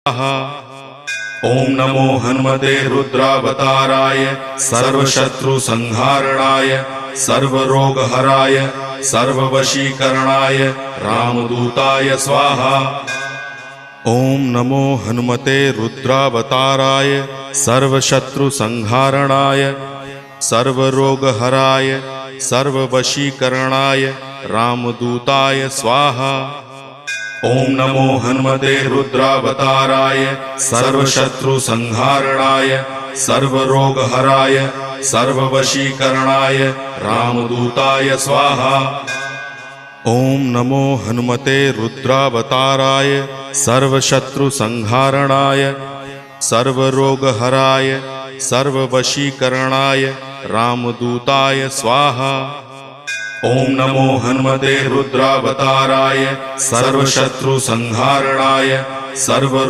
ओम नमो हनुमते रुद्रावताराय सर्वशत्रुसंहारणाय सर्वरोगहराय सर्ववशीकरणाय रामदूताय स्वाहा। ओम नमो हनुमते रुद्रावताराय सर्वशत्रुसंहारणाय सर्वरोगहराय सर्ववशीकरणाय रामदूताय स्वाहा। ओम नमो हनुमते रुद्रावताराय सर्वशत्रुसंहारणाय सर्वरोगहराय सर्ववशीकरणाय रामदूताय स्वाहा। ओम नमो हनुमते रुद्रावताराय सर्वशत्रुसंहारणाय सर्वरोगहराय सर्ववशीकरणाय रामदूताय स्वाहा। ओम नमो हनुमते रुद्रावताराय सर्वशत्रुसंहारणाय सर्वरोगहराय